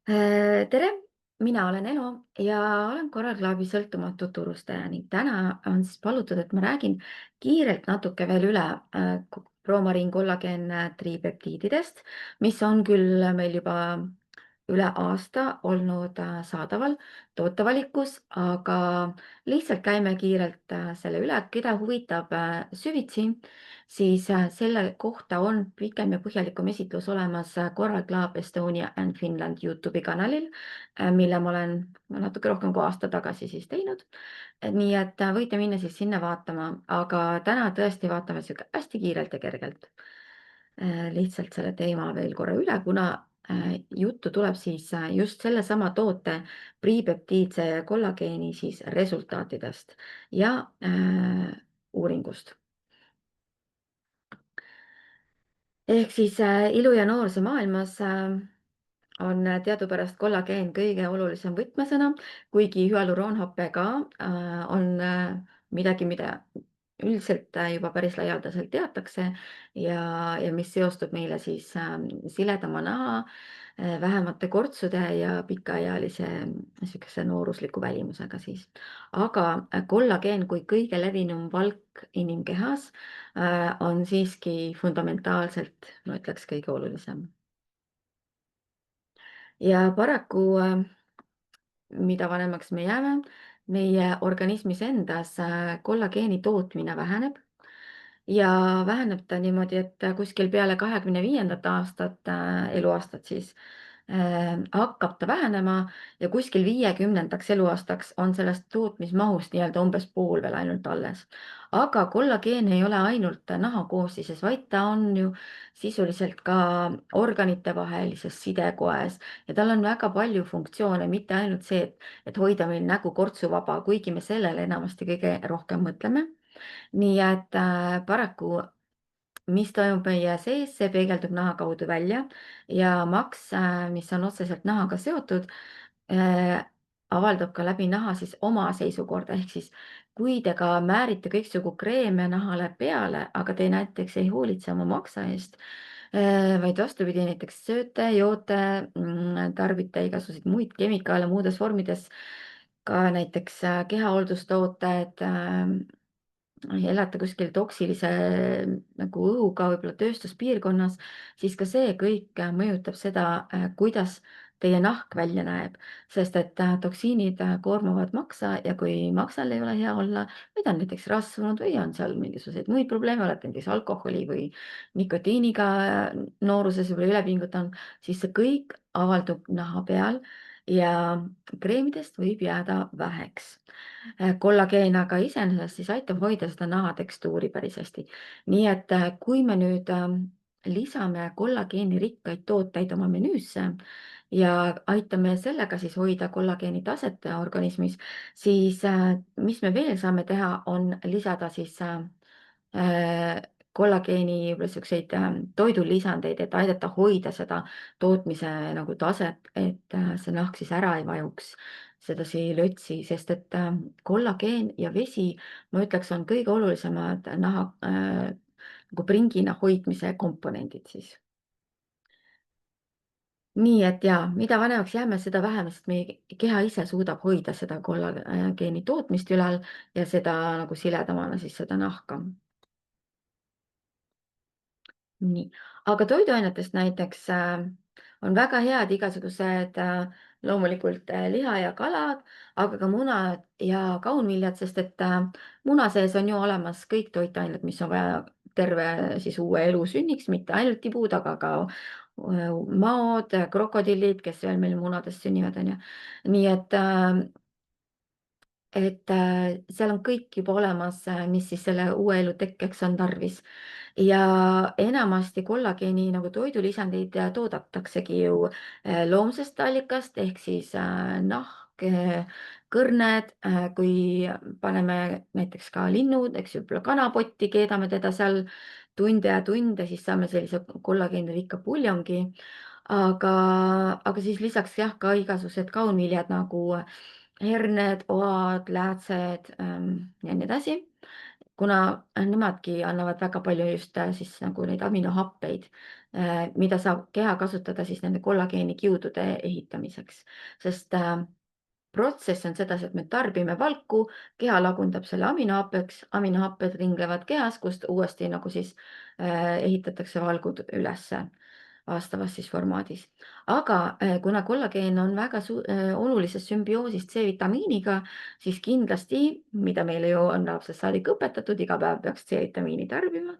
Tere, mina olen Elo ja olen Coral Clubi sõltumatu turustaja ning täna on siis palutud, et ma räägin kiirelt natuke veel üle Proomarin kollageen tripeptiididest, mis on küll meil juba üle aasta olnud saadaval tootevalikus, aga lihtsalt käime kiirelt selle üle, et keda huvitab süvitsi, siis selle kohta on pikem ja põhjalikum esitlus olemas Coral Club Estonia and Finland Youtube'i kanalil, mille ma olen natuke rohkem kui aasta tagasi siis teinud. Nii et võite minna siis sinna vaatama, aga täna tõesti vaatame sihuke hästi kiirelt ja kergelt lihtsalt selle teema veel korra üle, kuna juttu tuleb siis just sellesama toote pripeptiidse kollageeni siis resultaatidest ja uuringust. Ehk siis ilu ja noorsuse maailmas on teadupärast kollageen kõige olulisem võtmesõna, kuigi hüaluroonhape ka on midagi, mida üldiselt juba päris laialdaselt teatakse ja mis seostub meile siis siledama naha, vähemate kortsude ja pikaajalise niisuguse noorusliku välimusega siis. Aga kollageen kui kõige levinum valk inimkehas on siiski fundamentaalselt, ma ütleks, kõige olulisem. Ja paraku, mida vanemaks me jääme, meie organismis endas kollageeni tootmine väheneb ja väheneb ta niimoodi, et kuskil peale 25. aastat, eluaastat siis, hakkab ta vähenema ja kuskil 50. eluaastaks on sellest tootmismahust nii-öelda umbes pool veel ainult alles. Aga kollageen ei ole ainult naha koostises, vaid ta on ju sisuliselt ka organitevahelises sidekoes ja tal on väga palju funktsioone, mitte ainult see, et hoida meil nägu kortsuvaba, kuigi me sellele enamasti kõige rohkem mõtleme. Nii et paraku mis toimub meie sees, see peegeldub naha kaudu välja ja maks, mis on otseselt nahaga seotud, äh, avaldab ka läbi naha siis oma seisukorda, ehk siis kui te ka määrite kõiksugu kreeme nahale peale, aga te näiteks ei hoolitse oma maksa eest, vaid vastupidi, näiteks sööte, joote, tarbite igasuguseid muid kemikaale muudes vormides, ka näiteks kehahooldustooted, elate kuskil toksilise nagu õhuga võib-olla tööstuspiirkonnas, siis ka see kõik mõjutab seda, kuidas teie nahk välja näeb, sest et toksiinid koormavad maksa ja kui maksal ei ole hea olla, või ta on näiteks rasvunud või on seal mingisuguseid muid probleeme, olete näiteks alkoholi või nikotiiniga nooruses võib-olla üle pingutanud, siis see kõik avaldub naha peal ja kreemidest võib jääda väheks. Kollageen aga iseenesest siis aitab hoida seda naha tekstuuri päris hästi. Nii et kui me nüüd lisame kollageeni rikkaid tooteid oma menüüsse ja aitame sellega siis hoida kollageeni taset organismis, siis mis me veel saame teha, on lisada siis kollageeni võib-olla siukseid toidulisandeid, et aidata hoida seda tootmise nagu taset, et see nahk siis ära ei vajuks sedasi lötsi, sest et kollageen ja vesi, ma ütleks, on kõige olulisemad naha nagu pringina hoidmise komponendid siis. Nii et jaa, mida vanemaks jääme, seda vähem, sest meie keha ise suudab hoida seda kollageeni tootmist ülal ja seda nagu siledamana siis seda nahka. Nii, aga toiduainetest näiteks on väga head igasugused loomulikult liha ja kalad, aga ka munad ja kaunviljad, sest et muna sees on ju olemas kõik toitained, mis on vaja terve siis uue elu sünniks, mitte ainult tibud, aga ka maod, krokodillid, kes veel meil munadest sünnivad, on ju. Nii et seal on kõik juba olemas, mis siis selle uue elu tekkeks on tarvis. Ja enamasti kollageeni nagu toidulisandeid toodataksegi ju loomsest allikast ehk siis nahk, kõrned, kui paneme näiteks ka linnud, eks ju, võib-olla kanapotti, keedame teda seal tunde ja tunde, siis saame sellise kollageenirikka puljongi. aga, aga siis lisaks jah, ka igasugused kaunviljad nagu herned, oad, läätsed ja nii edasi. kuna nemadki annavad väga palju just siis nagu neid aminohappeid, mida saab keha kasutada siis nende kollageenkiudude ehitamiseks, sest protsess on sedasi, et me tarbime valku, keha lagundab selle aminohappeks, aminohapped ringlevad kehas, kust uuesti nagu siis ehitatakse valgud ülesse vastavas siis formaadis. Aga kuna kollageen on väga olulises sümbioosis C-vitamiiniga, siis kindlasti, mida meile ju on lapsest saadik õpetatud, iga päev peaks C-vitamiini tarbima,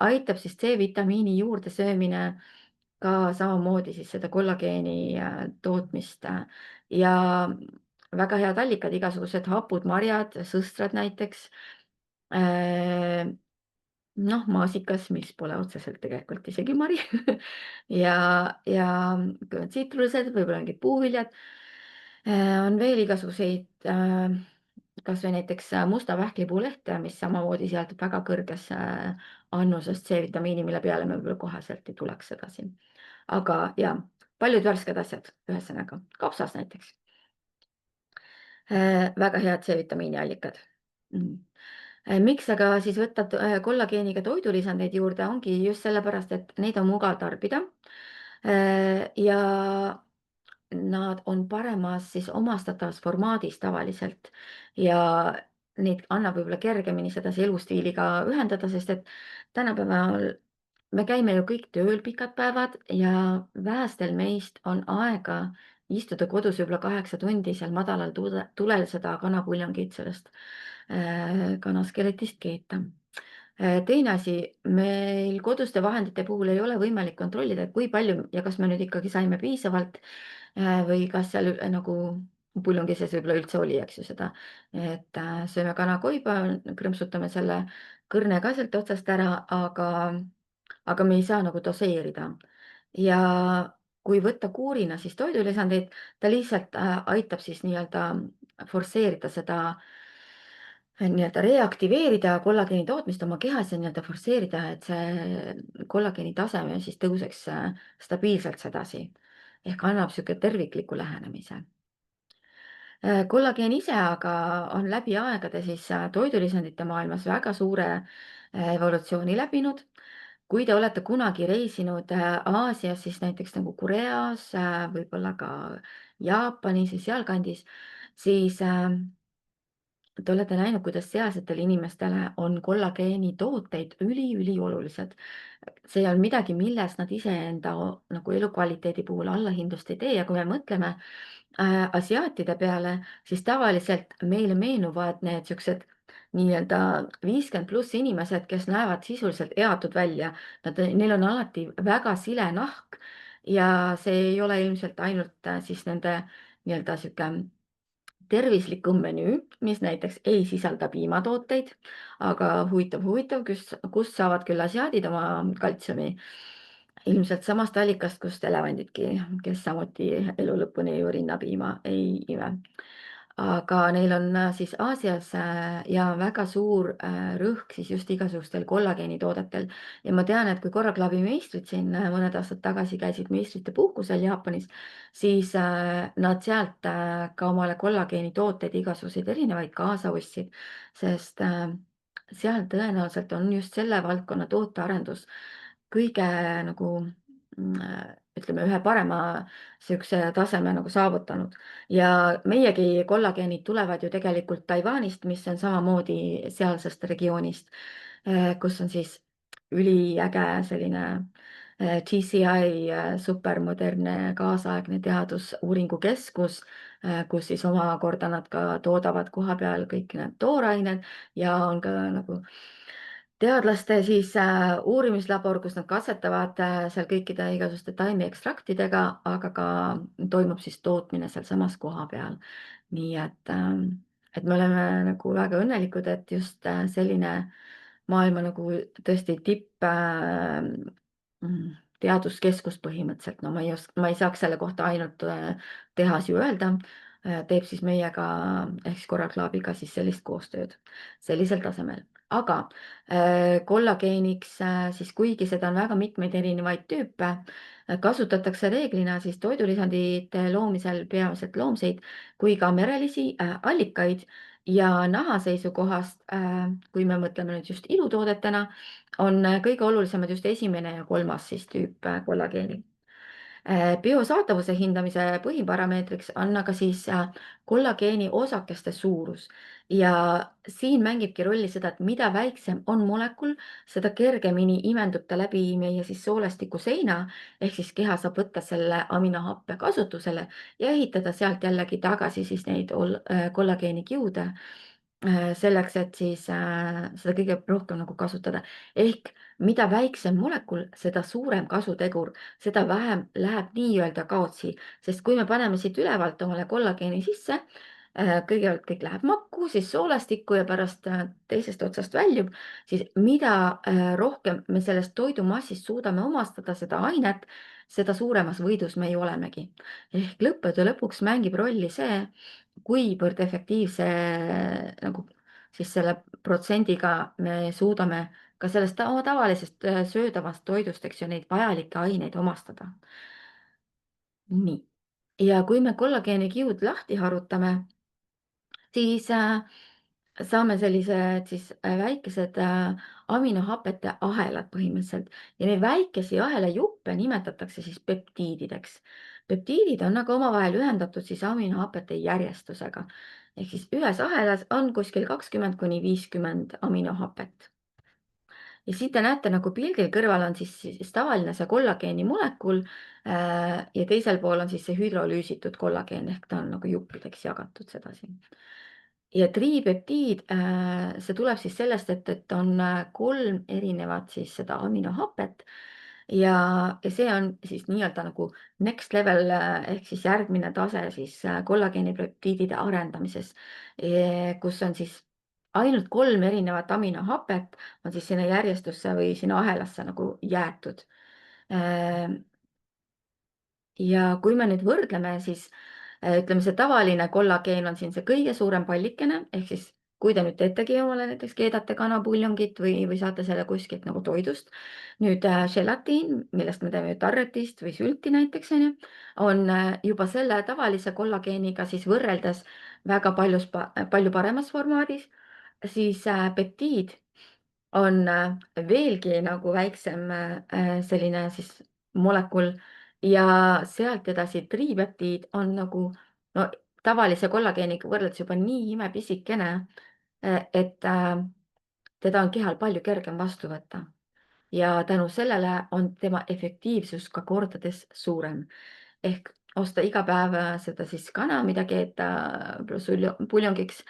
aitab siis C-vitamiini juurde söömine ka samamoodi siis seda kollageeni tootmist ja väga head allikad, igasugused hapud, marjad, sõstrad näiteks. Noh, maasikas, mis pole otseselt tegelikult isegi mari ja tsitrused, võib-olla mingid puuviljad. On veel igasuguseid, kas või näiteks musta vähklipuuleht, mis samamoodi sisaldab väga kõrges annuses C-vitamiini, mille peale me võib-olla koheselt ei tuleks sedasi. Aga ja, paljud värsked asjad, ühesõnaga, kapsas näiteks. Väga head C-vitamiini allikad. Miks aga siis võtta kollageeniga toidulisandeid juurde, ongi just sellepärast, et neid on mugav tarbida. Ja nad on paremas siis omastatavas formaadis tavaliselt ja neid annab võib-olla kergemini sedasi elustiiliga ühendada, sest et tänapäeval me käime ju kõik tööl pikad päevad ja vähestel meist on aega istuda kodus võib-olla 8 tundi seal madalal tulel seda kanapuljongit sellest kanaskeletist keeta. Teine asi, meil koduste vahendite puhul ei ole võimalik kontrollida, et kui palju ja kas me nüüd ikkagi saime piisavalt või kas seal nagu puljungi sees võib-olla üldse oli, eks ju seda, et sööme kanakoiba, krõmpsutame selle kõrne ka sealt otsast ära, aga me ei saa nagu doseerida. Ja kui võtta kuurina siis toidulisandeid, ta lihtsalt aitab siis nii-öelda forsseerida seda nii-öelda reaktiveerida kollageeni tootmist oma kehas ja nii-öelda forsseerida, et see kollageeni taseme siis tõuseks stabiilselt sedasi. Ehk annab sihuke tervikliku lähenemise. Kollageen ise aga on läbi aegade siis toidulisandite maailmas väga suure evolutsiooni läbinud. Kui te olete kunagi reisinud Aasias, siis näiteks nagu Koreas, võib-olla ka Jaapanis ja sealkandis, siis te olete näinud, kuidas sealsetele inimestele on kollageeni tooteid üliolulised. See on midagi, milles nad iseenda nagu elukvaliteedi puhul allahindlust ei tee ja kui me mõtleme asiaatide peale, siis tavaliselt meile meenuvad need siuksed nii-öelda 50+ inimesed, kes näevad sisuliselt eatud välja. Neil on alati väga sile nahk ja see ei ole ilmselt ainult siis nende nii-öelda sihuke tervislikum menüü, mis näiteks ei sisalda piimatooteid, aga huvitav, kust saavad küll asiaadid oma kaltsiumi. Ilmselt samast allikast, kust elevandidki, kes samuti elu lõpuni ju rinnapiima ei ime. Aga neil on siis Aasias ja väga suur rõhk siis just igasugustel kollageenitoodetel. Ja ma tean, et kui Korra klubi meistrid siin mõned aastad tagasi käisid meistrite puhkusel Jaapanis, siis nad sealt ka omale kollageenitooteid igasuguseid erinevaid kaasa ostsid, sest seal tõenäoliselt on just selle valdkonna tootearendus kõige nagu ütleme, ühe parema siukse taseme nagu saavutanud ja meiegi kollageenid tulevad ju tegelikult Taiwanist, mis on samamoodi sealsest regioonist, kus on siis üliäge selline GCI supermodernne kaasaegne teadusuuringukeskus, kus siis omakorda nad ka toodavad kohapeal kõik need toorained ja on ka nagu teadlaste siis uurimislabor, kus nad katsetavad seal kõikide igasuguste taimiekstraktidega, aga ka toimub siis tootmine sealsamas kohapeal. Nii et me oleme nagu väga õnnelikud, et just selline maailma nagu tõesti teaduskeskus põhimõtteliselt, no ma ei saaks selle kohta ainult tehas ju öelda, teeb siis meiega ehk siis Korra klubiga siis sellist koostööd sellisel tasemel. Aga kollageeniks siis kuigi seda on väga mitmeid erinevaid tüüpe, kasutatakse reeglina siis toidulisandite loomisel peamiselt loomseid kui ka merelisi allikaid ja naha seisukohast, kui me mõtleme nüüd just ilutoodetena, on kõige olulisemad just esimene ja kolmas siis tüüp kollageeni. Biosaatavuse hindamise põhiparameetriks on aga siis kollageeni osakeste suurus ja siin mängibki rolli seda, et mida väiksem on molekul, seda kergemini imendub ta läbi meie siis soolestiku seina, ehk siis keha saab võtta selle aminohappe kasutusele ja ehitada sealt jällegi tagasi siis neid kollageeni kiude selleks, et siis seda kõige rohkem nagu kasutada. Ehk mida väiksem molekul, seda suurem kasutegur, seda vähem läheb nii-öelda kaotsi, sest kui me paneme siit ülevalt omale kollageeni sisse, kõigepealt kõik läheb makku, siis soolestikku ja pärast teisest otsast väljub, siis mida rohkem me sellest toidumassist suudame omastada seda ainet, seda suuremas võidus me ju olemegi. Ehk lõppude lõpuks mängib rolli see, kuivõrd efektiivse nagu siis selle protsendiga me suudame ka sellest tavalisest söödavast toidust, eks ju, neid vajalikke aineid omastada. Nii. Ja kui me kollageeni kiud lahti harutame, siis saame sellised siis väikesed aminohapete ahelad põhimõtteliselt ja neid väikesi ahelajuppe nimetatakse siis peptiidideks. Peptiidid on aga omavahel ühendatud siis aminohapete järjestusega. Ehk siis ühes ahelas on kuskil 20–50 aminohapet. Ja siit te näete nagu pildil kõrval on siis tavaline see kollageeni molekul ja teisel pool on siis see hüdrolüüsitud kollageen ehk ta on nagu juppideks jagatud sedasi. Ja tripeptiid, see tuleb siis sellest, et on 3 erinevat siis seda aminohapet ja see on siis nii-öelda nagu next level ehk siis järgmine tase siis kollageenipeptiidide arendamises, kus on siis ainult 3 erinevat aminohapet on siis sinna järjestusse või sinna ahelasse nagu jäetud. Ja kui me nüüd võrdleme, siis ütleme, see tavaline kollageen on siin see kõige suurem pallikene, ehk siis kui te nüüd teetegi omale näiteks keedate kanapuljongit või saate selle kuskilt nagu toidust. Nüüd želatiin, millest me teeme tarretist või sülti näiteks, on juba selle tavalise kollageeniga siis võrreldes väga palju paremas formaadis, siis peptiid on veelgi nagu väiksem selline siis molekul ja sealt edasi tripeptiid on nagu no, tavalise kollageeniga võrreldes juba nii imepisikene, et teda on kehal palju kergem vastu võtta ja tänu sellele on tema efektiivsus ka kordades suurem. Ehk osta iga päev seda siis kana, mida keeta puljongiks,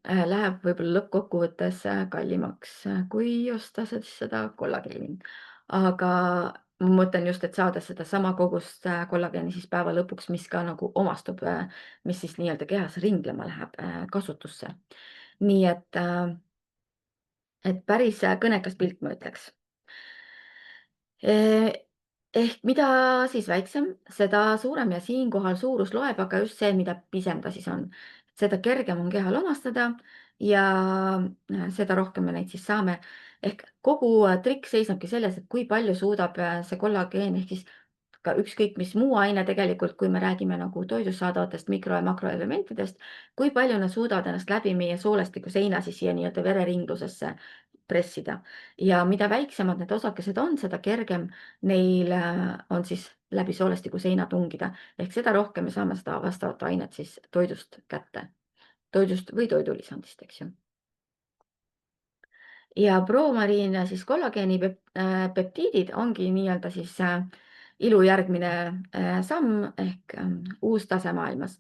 läheb võib-olla lõppkokkuvõttes kallimaks, kui osta siis seda kollageeni. Aga ma mõtlen just, et saada sedasama kogust kollageeni siis päeva lõpuks, mis ka nagu omastub, mis siis nii-öelda kehas ringlema läheb kasutusse. Nii et päris kõnekas pilt, ma ütleks. Ehk mida siis väiksem, seda suurem ja siinkohal suurus loeb, aga just see, mida pisem ta siis on. Seda kergem on kehal omastada ja seda rohkem me neid siis saame. Ehk kogu trikk seisnebki selles, et kui palju suudab see kollageen ehk siis ka ükskõik mis muu aine tegelikult, kui me räägime nagu toidust saadavatest mikro- ja makroelementidest, kui palju nad suudavad ennast läbi meie soolestiku seina siis siia nii-öelda vereringlusesse pressida. Ja mida väiksemad need osakesed on, seda kergem neil on siis läbi soolestiku seina tungida. Ehk seda rohkem me saame seda vastavat ainet siis toidust kätte. Toidust või toidulisandist, eks ju. Ja Promariin siis kollageeni peptiidid ongi nii-öelda siis ilu järgmine samm ehk uus tase maailmas.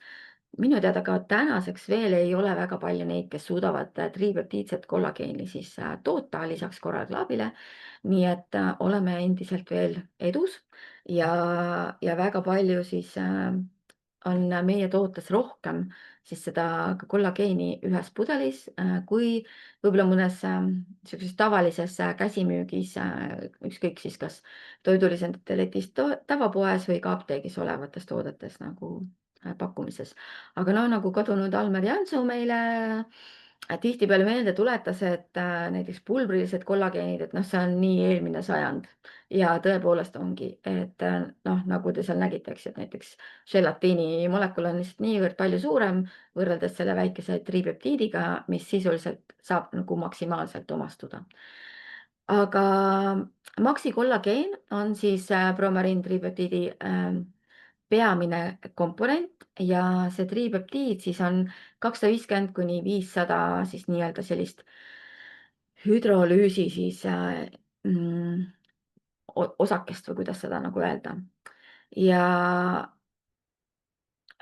Minu teada ka tänaseks veel ei ole väga palju neid, kes suudavad tripeptiidset kollageeni siis toota lisaks koralklaabile. Nii et oleme endiselt veel edus ja väga palju siis on meie tootes rohkem siis seda kollageeni ühes pudelis, kui võib-olla mõnes niisuguses tavalises käsimüügis, ükskõik siis kas toidulisandite letis tavapoes või ka apteegis olevates toodetes nagu pakkumises. Aga no nagu kadunud Almer Jõnsuu meile tihtipeale meelde tuletas, et näiteks pulbrilised kollageenid, et noh, see on nii eelmine sajand ja tõepoolest ongi, et noh, nagu te seal nägite, eks ju, et näiteks želatiini molekul on lihtsalt niivõrd palju suurem võrreldes selle väikese tripeptiidiga, mis sisuliselt saab nagu maksimaalselt omastuda. Aga maksikollageen on siis bromariin-tripeptiidi peamine komponent ja see tripeptiid siis on 250–500 siis nii-öelda sellist hüdrolüüsi siis osakest või kuidas seda nagu öelda. Ja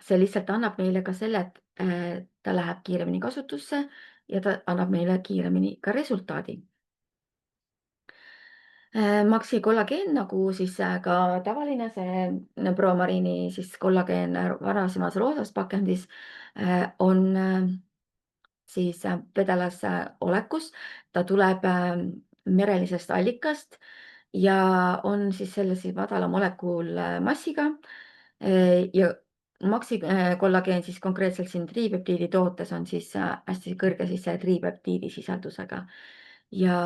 see lihtsalt annab meile ka selle, et ta läheb kiiremini kasutusse ja ta annab meile kiiremini ka resultaadi. Maxi kollageen nagu siis ka tavaline see Promariini siis kollageen varasemas roosas pakendis on siis vedelas olekus. Ta tuleb merelisest allikast ja on siis selle siis madala molekuulmassiga ja Maxi kollageen siis konkreetselt siin tripeptiidi tootes on siis hästi kõrge siis tripeptiidi sisaldusega ja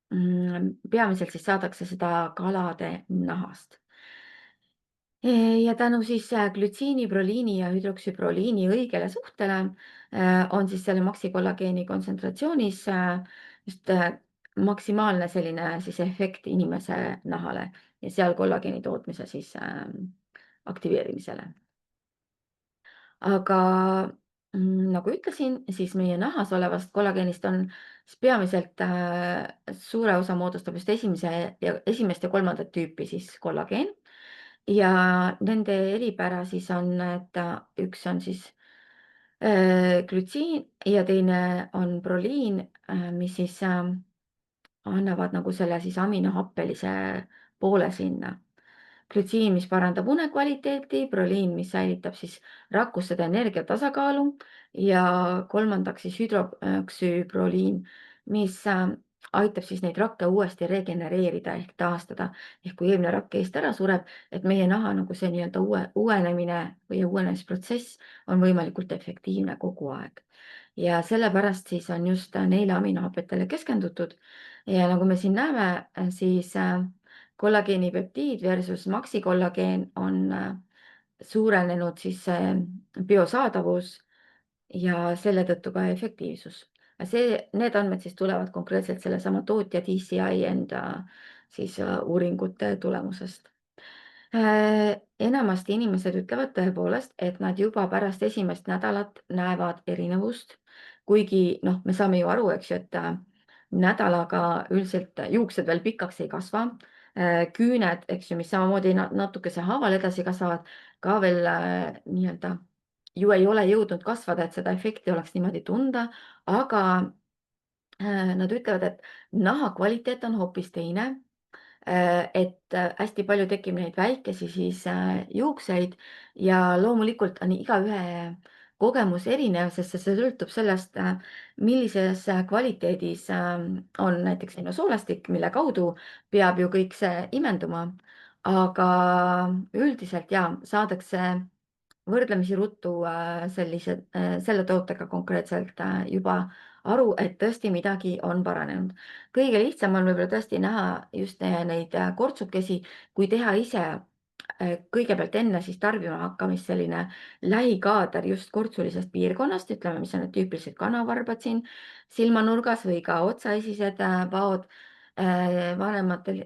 peamiselt siis saadakse seda kalade nahast. Ja tänu siis glütsiini, proliini ja hüdroksüproliini õigele suhtele on siis selle maksikollageeni kontsentratsioonis just maksimaalne selline siis efekt inimese nahale ja seal kollageeni tootmise siis aktiveerimisele. Aga nagu ütlesin, siis meie nahas olevast kollageenist on siis peamiselt suure osa moodustab just esimest ja kolmandat tüüpi siis kollageen. Ja nende eripära siis on, et üks on siis glütsiin ja teine on proliin, mis siis annavad nagu selle siis aminohappelise poole sinna. Glütsiin, mis parandab une kvaliteeti, proliin, mis säilitab siis rakkuste energia tasakaalu ja kolmandaks siis hüdroksüproliin, mis aitab siis neid rakke uuesti regenereerida ehk taastada. Ehk kui eelmine rakk eest ära sureb, et meie naha nagu see nii-öelda uuenemine või uuenemisprotsess on võimalikult efektiivne kogu aeg. Ja sellepärast siis on just neile aminohapetele keskendutud ja nagu me siin näeme, siis kollageenipeptiid versus maksikollageen on suurenenud siis biosaadavus ja selle tõttu ka efektiivsus. Need andmed siis tulevad konkreetselt sellesama tootja DCI enda siis uuringute tulemusest. Enamasti inimesed ütlevad tõepoolest, et nad juba pärast esimest nädalat näevad erinevust, kuigi noh, me saame ju aru, eks ju, et nädalaga üldiselt juuksed veel pikaks ei kasva. Küüned, eks ju, mis samamoodi natukese haaval edasi kasvavad, ka veel nii-öelda ju ei ole jõudnud kasvada, et seda efekti oleks niimoodi tunda, aga nad ütlevad, et naha kvaliteet on hoopis teine. Et hästi palju tekib neid väikesi siis juukseid ja loomulikult on igaühe kogemus erinev, sest see sõltub sellest, millises kvaliteedis on näiteks sinu soolastik, mille kaudu peab ju kõik see imenduma. Aga üldiselt ja saadakse võrdlemisi ruttu selle tootega konkreetselt juba aru, et tõesti midagi on paranenud. Kõige lihtsam on võib-olla tõesti näha just neid kortsukesi, kui teha ise kõigepealt enne siis tarbima hakkamist selline lähikaader just kortsulisest piirkonnast, ütleme, mis on need tüüpilised kanavarbad siin silmanurgas või ka otsaesised paod. Vanematel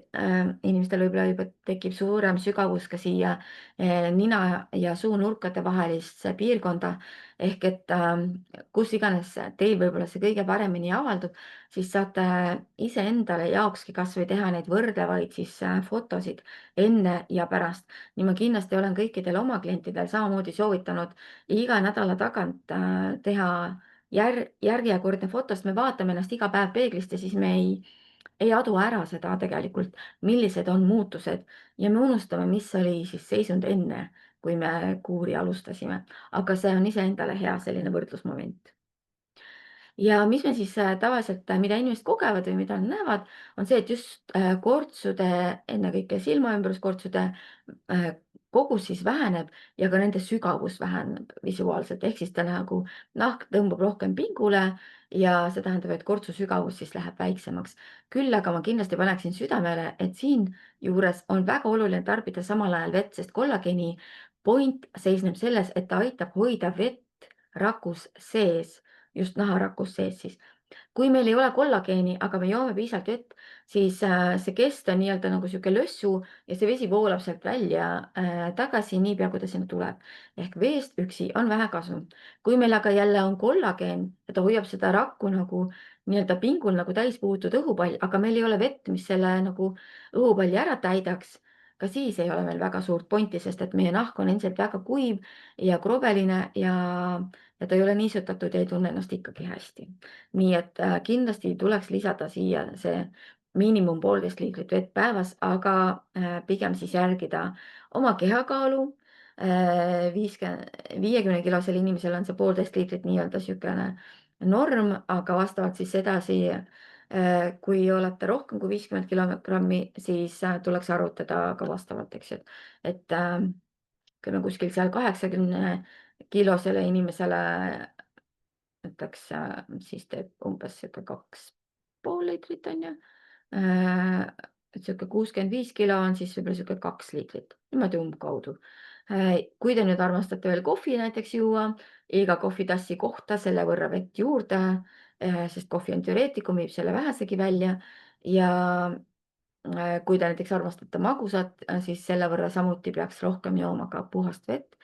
inimestel võib-olla juba tekib suurem sügavus ka siia nina ja suunurkade vahelisse piirkonda ehk et kus iganes teil võib-olla see kõige paremini avaldub, siis saate iseendale jaokski kasvõi teha neid võrdlevaid siis fotosid enne ja pärast. Nii ma kindlasti olen kõikidel oma klientidel samamoodi soovitanud iga nädala tagant teha järjekordne foto, sest me vaatame ennast iga päev peeglist ja siis me ei adu ära seda tegelikult, millised on muutused ja me unustame, mis oli siis seisund enne, kui me kuuri alustasime. Aga see on iseendale hea selline võrdlusmoment. Ja mis me siis tavaliselt, mida inimesed kogevad või mida nad näevad, on see, et just kortsude, ennekõike silmaümbruskortsude kogus siis väheneb ja ka nende sügavus väheneb visuaalselt, ehk siis ta nagu nahk tõmbab rohkem pingule ja see tähendab, et kortsu sügavus siis läheb väiksemaks. Küll aga ma kindlasti paneksin südamele, et siinjuures on väga oluline tarbida samal ajal vett, sest kollageeni point seisneb selles, et ta aitab hoida vett rakus sees, just naharakus sees siis. Kui meil ei ole kollageeni, aga me joome piisavalt vett, siis see kest on nii-öelda nagu sihuke lössu ja see vesi voolab sealt välja tagasi niipea, kui ta sinna tuleb. Ehk veest üksi on vähe kasu. Kui meil aga jälle on kollageen ja ta hoiab seda rakku nagu nii-öelda pingul nagu täis puhutud õhupall, aga meil ei ole vett, mis selle nagu õhupalli ära täidaks, ka siis ei ole meil väga suurt pointi, sest et meie nahk on endiselt väga kuiv ja krobeline ja ta ei ole niisutatud ja ei tunne ennast ikkagi hästi. Nii et kindlasti tuleks lisada siia see miinimum 1,5 liitrit vett päevas, aga pigem siis järgida oma kehakaalu. 50 kilosel inimesel on see 1,5 liitrit nii-öelda niisugune norm, aga vastavalt siis edasi, kui olete rohkem kui 50 kilogrammi, siis tuleks arvutada ka vastavalt, eks ju, et kui me kuskil seal 80 kilosele inimesele ütleks, siis teeb umbes sihuke 2,5 liitrit on ju. Et sihuke 65 kilo on siis võib-olla sihuke 2 liitrit, niimoodi umbkaudu. Kui te nüüd armastate veel kohvi näiteks juua, iga kohvitassi kohta selle võrra vett juurde, sest kohvi on diureetikum, viib selle vähesegi välja ja kui te näiteks armastate magusat, siis selle võrra samuti peaks rohkem jooma ka puhast vett,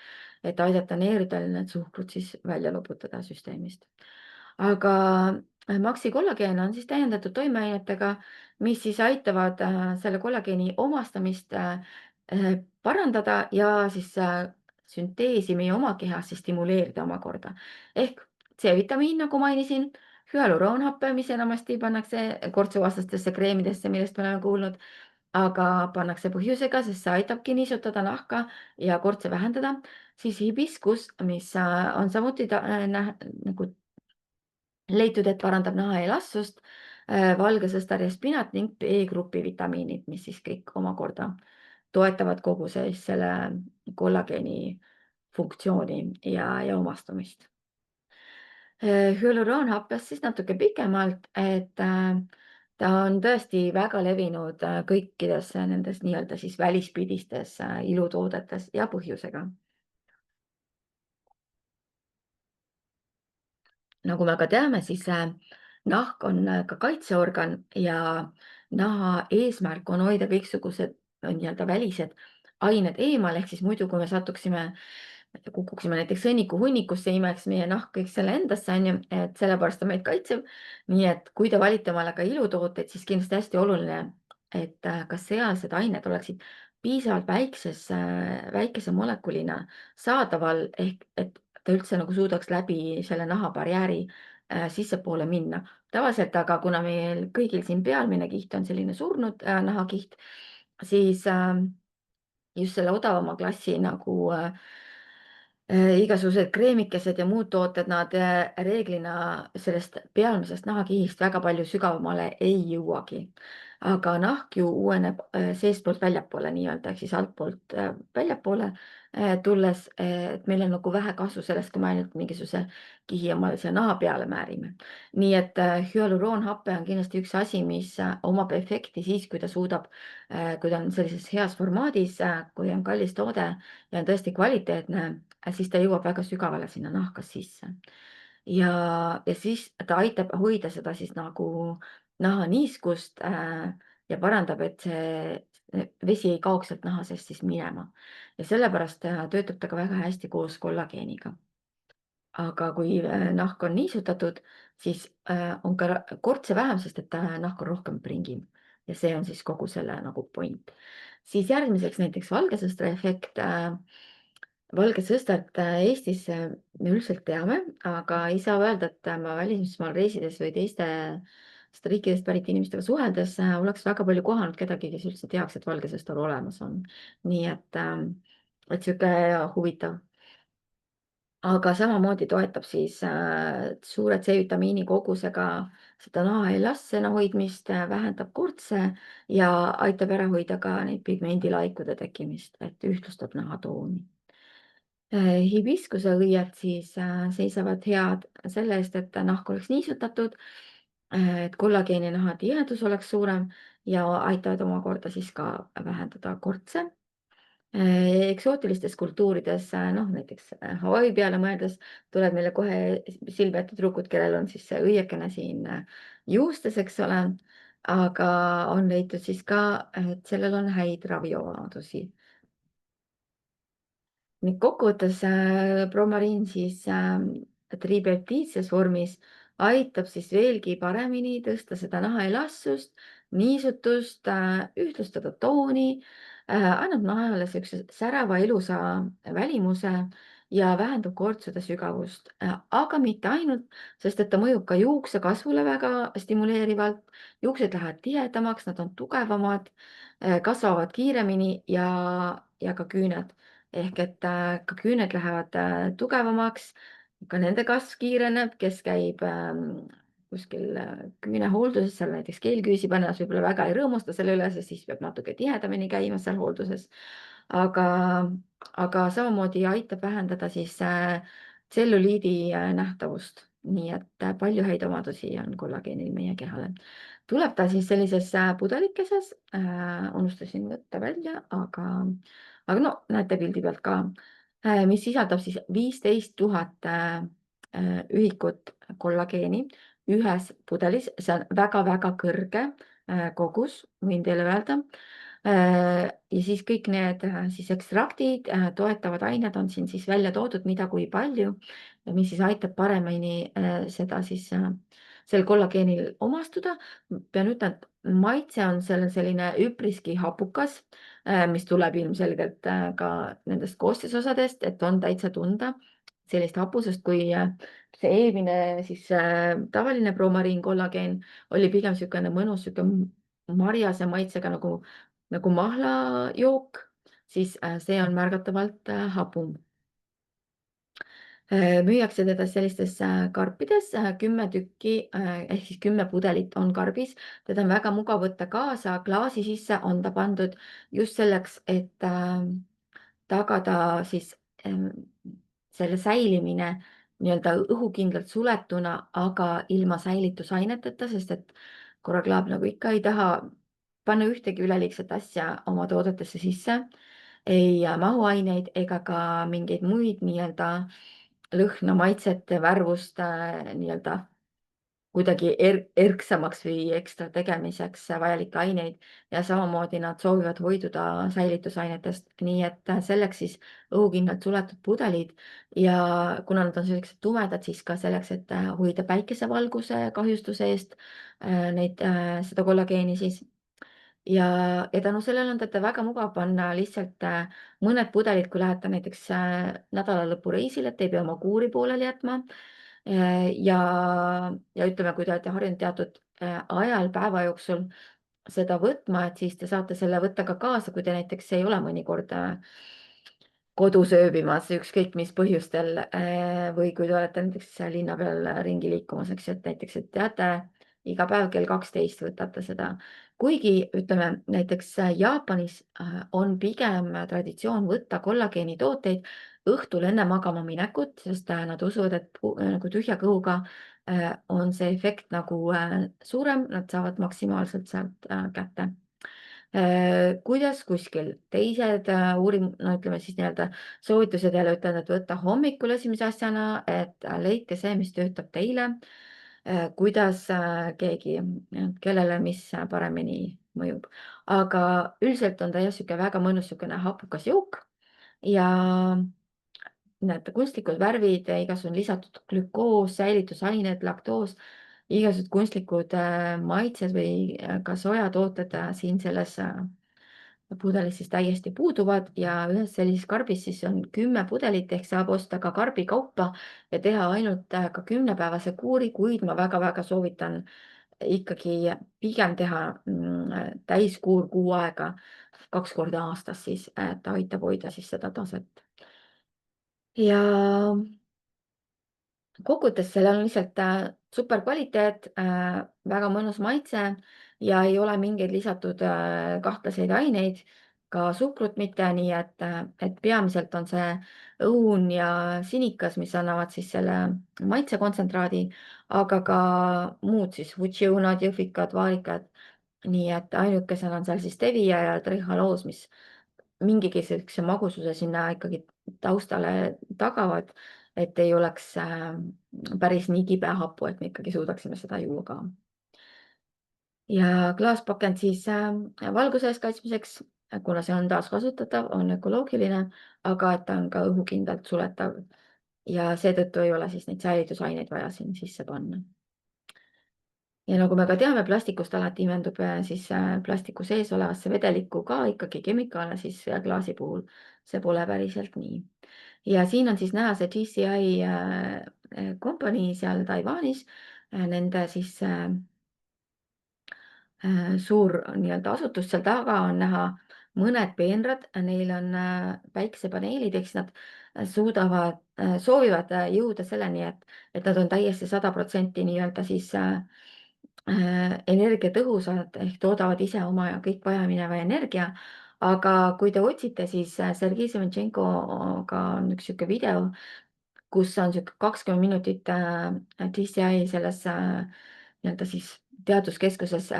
et aidata neeridel need suhkrut siis välja loputada süsteemist. Aga Maxi kollageen on siis täiendatud toimeainetega, mis siis aitavad selle kollageeni omastamist parandada ja siis sünteesi meie oma kehas siis stimuleerida omakorda. Ehk C-vitamiin, nagu mainisin, hüaluroonhappe, mis enamasti pannakse kortsuvastastesse kreemidesse, millest me oleme kuulnud, aga pannakse põhjusega, sest see aitabki niisutada nahka ja kortse vähendada. Siis hibiskus, mis on samuti nagu leitud, et parandab naha elastsust, valgesõstar ja spinat ning B-grupi vitamiinid, mis siis kõik omakorda toetavad kogu selle kollageeni funktsiooni ja omastumist. Hüaluroonhappest siis natuke pikemalt, et ta on tõesti väga levinud kõikides nendes nii-öelda siis välispidistes ilutoodetes ja põhjusega. Nagu me ka teame, siis nahk on ka kaitseorgan ja naha eesmärk on hoida kõiksugused nii-öelda välised ained eemal, ehk siis muidu, kui me satuksime, kukuksime näiteks sõnnikuhunnikusse, imeks meie nahk kõik selle endasse, on ju, et sellepärast ta meid kaitseb. Nii et kui te valite omale ka ilutooteid, siis kindlasti hästi oluline, et ka sealsed ained oleksid piisavalt väikese molekulina saadaval, ehk et ta üldse nagu suudaks läbi selle nahabarjääri sissepoole minna. Tavaliselt aga, kuna meil kõigil siin pealmine kiht on selline surnud nahakiht, siis just selle odavama klassi nagu igasugused kreemikesed ja muud tooted, nad reeglina sellest pealmisest nahakihist väga palju sügavamale ei jõuagi. Aga nahk ju uueneb seestpoolt väljapoole nii-öelda, ehk siis altpoolt väljapoole tulles, et meil on nagu vähe kasu sellest, kui me ainult mingisuguse kihi omale siia naha peale määrime. Nii et hüaluroonhape on kindlasti üks asi, mis omab efekti siis, kui ta suudab, kui ta on sellises heas formaadis, kui on kallis toode ja on tõesti kvaliteetne, siis ta jõuab väga sügavale sinna nahka sisse. Ja siis ta aitab hoida seda siis nagu nahaniiskust ja parandab, et see vesi ei kaoks sealt naha seest siis minema. Ja sellepärast töötab ta ka väga hästi koos kollageeniga. Aga kui nahk on niisutatud, siis on ka kortse vähem, sest et nahk on rohkem pringim ja see on siis kogu selle nagu point. Siis järgmiseks näiteks valgesõstra efekt. Valgesõstrat Eestis me üldiselt teame, aga ei saa öelda, et ma välismaal reisides või teistest riikidest pärit inimestega suheldes oleks väga palju kohanud kedagi, kes üldse teaks, et valgesõstar olemas on. Nii et sihuke huvitav. Aga samamoodi toetab siis suure C-vitamiini kogusega seda nahaelassena hoidmist, vähendab kurtse ja aitab ära hoida ka neid pigmendilaikude tekkimist, et ühtlustab nahatooni. Hibiskuse õied siis seisavad head selle eest, et nahk oleks niisutatud, et kollageeni naha tihedus oleks suurem ja aitavad omakorda siis ka vähendada kortse. Eksootilistes kultuurides, noh näiteks Hawaii peale mõeldes tuleb meile kohe silme ette tüdrukud, kellel on siis see õiekene siin juustes, eks ole. Aga on leitud siis ka, et sellel on häid raviomadusi. Nii kokkuvõttes bromariin siis tripeptiidses vormis aitab siis veelgi paremini tõsta seda nahaelastsust, niisutust, ühtlustada tooni, annab nahale siukse särava ilusa välimuse ja vähendab kortsude sügavust, aga mitte ainult, sest et ta mõjub ka juukse kasvule väga stimuleerivalt. Juuksed lähevad tihedamaks, nad on tugevamad, kasvavad kiiremini ja ka küüned ehk et ka küüned lähevad tugevamaks, ka nende kasv kiireneb, kes käib kuskil küünehoolduses, seal näiteks keelküüsi pannas võib-olla väga ei rõõmusta selle üle, sest siis peab natuke tihedamini käima seal hoolduses. aga, aga samamoodi aitab vähendada siis tselluliidi nähtavust, nii et palju häid omadusi on kollageenil meie kehale. Tuleb ta siis sellises pudelikeses, unustasin võtta välja, aga no näete pildi pealt ka, mis sisaldab siis 15 000 ühikut kollageeni ühes pudelis, see on väga-väga kõrge kogus, võin teile öelda. Ja siis kõik need siis ekstraktid, toetavad ained on siin siis välja toodud, mida kui palju, mis siis aitab paremini seda siis sel kollageenil omastuda. Pean ütlema, et maitse on sellel selline üpriski hapukas, mis tuleb ilmselgelt ka nendest koostisosadest, et on täitsa tunda sellist hapusest, kui see eelmine siis tavaline bromariin kollageen oli pigem niisugune mõnus, niisugune marjase maitsega nagu mahlajook, siis see on märgatavalt hapum. Müüakse teda sellistes karpides, 10 tükki ehk siis 10 pudelit on karbis. Teda on väga mugav võtta kaasa, klaasi sisse on ta pandud just selleks, et tagada siis selle säilimine nii-öelda õhukindlalt suletuna, aga ilma säilitusaineteta, sest et korraklaap nagu ikka ei taha panna ühtegi üleliigset asja oma toodetesse sisse, ei mahuaineid ega ka mingeid muid nii-öelda lõhna, maitset, värvust nii-öelda kuidagi erksamaks või ekstra tegemiseks vajalikke aineid ja samamoodi nad soovivad hoiduda säilitusainetest, nii et selleks siis õhukindlalt suletud pudelid ja kuna nad on sellised tumedad, siis ka selleks, et hoida päikesevalguse kahjustuse eest seda kollageeni siis. Ja tänu sellele on teda väga mugav panna lihtsalt mõned pudelid, kui lähete näiteks nädalalõpureisile, et ei pea oma kuuri pooleli jätma. Ja ütleme, kui te olete harjunud teatud ajal päeva jooksul seda võtma, et siis te saate selle võtta ka kaasa, kui te näiteks ei ole mõnikord kodus ööbimas, ükskõik mis põhjustel või kui te olete näiteks linna peal ringi liikumas, eks ju, et näiteks, et teate, iga päev kell 12 võtate seda. Kuigi ütleme näiteks Jaapanis on pigem traditsioon võtta kollageenitooteid õhtul enne magama minekut, sest nad usuvad, et nagu tühja kõhuga on see efekt nagu suurem, nad saavad maksimaalselt sealt kätte. Kuidas kuskil teised no ütleme siis nii-öelda soovitused jälle ütlevad, et võtta hommikul esimese asjana, et leidke see, mis töötab teile. Kuidas keegi, kellele mis paremini mõjub, aga üldiselt on ta jah, sihuke väga mõnus, niisugune hapukas jook ja näete, kunstlikud värvid, igasugune lisatud glükoos, säilitusained, laktoos, igasugused kunstlikud maitsed või ka sojatooted siin selles pudelis siis täiesti puuduvad ja ühes sellises karbis siis on 10 pudelit ehk saab osta ka karbi kaupa ja teha ainult ka 10-päevase kuuri, kuid ma väga-väga soovitan ikkagi pigem teha täiskuur kuu aega, 2 korda aastas siis, et aitab hoida siis seda taset. Ja kokkuvõttes seal on lihtsalt superkvaliteet, väga mõnus maitse ja ei ole mingeid lisatud kahtlaseid aineid, ka suhkrut mitte, nii et peamiselt on see õun ja sinikas, mis annavad siis selle maitsekontsentraadi, aga ka muud siis vutšiõunad, jõhvikad, vaarikad. nii et ainukesena on seal siis stevia ja trihaloos, mis mingigi sellise magususe sinna ikkagi taustale tagavad, et ei oleks päris nii kibe hapu, et me ikkagi suudaksime seda juua ka. Ja klaaspakend siis valguse eest kaitsmiseks, kuna see on taaskasutatav, on ökoloogiline, aga et ta on ka õhukindlalt suletav ja seetõttu ei ole siis neid säilitusaineid vaja siin sisse panna. Ja nagu me ka teame, plastikust alati imendub siis plastiku sees olevasse vedelikku ka ikkagi kemikaale, siis klaasi puhul see pole päriselt nii. Ja siin on siis näha see GCI kompanii seal Taiwanis, nende siis suur nii-öelda asutus, seal taga on näha mõned peenrad, neil on päiksepaneelid, eks nad soovivad jõuda selleni, et nad on täiesti 100% nii-öelda siis energiatõhusad ehk toodavad ise oma kõik vajamineva energia. aga kui te otsite, siis Sergei Sementšenkoga on üks niisugune video, kus on niisugune 20 minutit DCI selles nii-öelda siis teaduskeskuses